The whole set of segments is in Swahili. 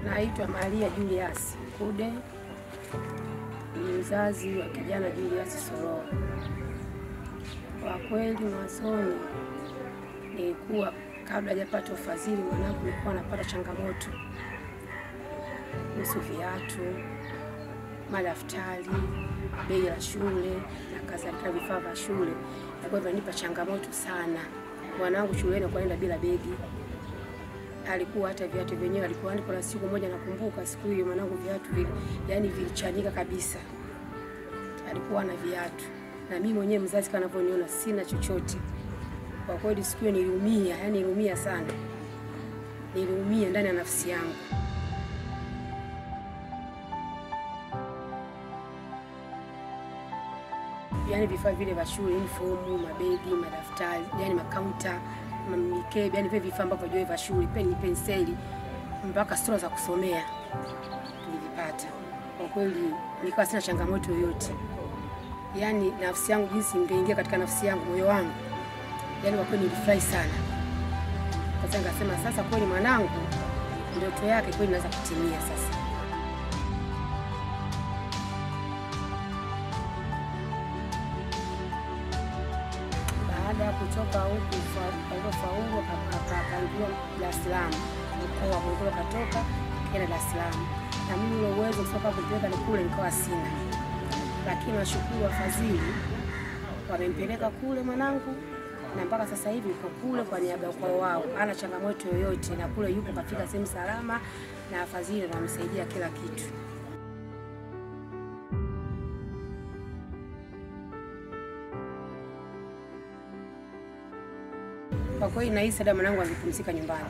Naitwa Maria Julius Kude, ni mzazi wa kijana Julius Soroa. Kwa kweli mwanzoni nilikuwa kabla hajapata ufadhili mwanangu nilikuwa napata changamoto kuhusu viatu, madaftari, bei ya shule na kadhalika, vifaa vya shule. Kwa hivyo nipa changamoto sana. Mwanangu shuleni kwenda bila begi. Alikuwa hata viatu vyenyewe alikuwa ndipo na siku moja nakumbuka siku hiyo mwanangu viatu vilichanika kabisa. Alikuwa na viatu. Na mimi mwenyewe mzazi kanaponiona sina chochote. Kwa kweli siku hiyo niliumia, niliumia sana. Niliumia ndani ya nafsi yangu. Vifaa vile vya shule, uniform, mabegi, madaftari, makaunta, mikebe, vile vifaa ambavyo vya vya shule, peni, penseli, mpaka sura za kusomea nilivipata. Kwa kweli nilikuwa sina changamoto yoyote. Nafsi yangu jinsi ingeingia katika nafsi yangu, moyo wangu. Kwa kweli nilifurahi sana. Kwa sababu nikasema sasa kweli mwanangu ndoto yake kweli inaweza kutimia sasa. Baada ya kutoka huku faulu akapangiwa Dar es Salaam. Mkoa wa Morogoro katoka kenda Dar es Salaam. Na mimi ule uwezo kutoka kupeleka ni kule nikawa sina. Lakini washukuru wafadhili wamempeleka kule mwanangu na mpaka sasa hivi yuko kule kwa niaba kwa wao. Hana changamoto yoyote na kule yuko kafika sehemu salama na wafadhili wamemsaidia kila kitu. Kwa kweli nahisi dada mwanangu angepumzika nyumbani.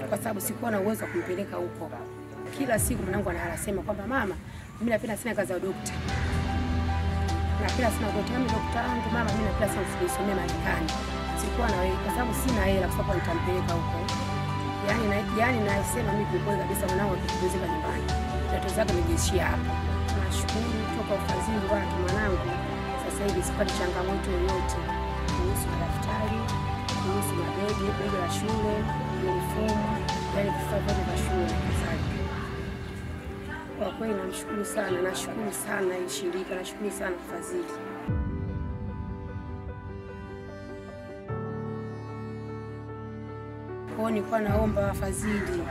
Kwa sababu sikuwa na uwezo wa kumpeleka huko. Kila siku mwanangu anasema kwamba mama, mimi napenda sana kazi ya daktari. Napenda sana daktari wangu mama, mimi napenda sana kusomea Marekani. Sikuwa na wewe kwa sababu sina hela kwa sababu nitampeleka huko. Nasema mimi kwa kabisa mwanangu akipumzika nyumbani. Ndoto zake nimeishia hapa. Nashukuru kutoka ufadhili wa mwanangu. Sasa hivi sipati changamoto yoyote kuhusu madaftari, kuhusu mabegi, begi la shule, uniform, vifaa vyote vya shule na kadhalika. Kwa kweli namshukuru sana, nashukuru sana hii shirika, nashukuru sana ufadhili. Kwa nilikuwa naomba wafadhili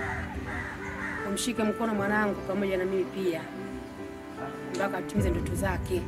umshike mkono mwanangu pamoja na mimi pia mpaka atimize ndoto zake.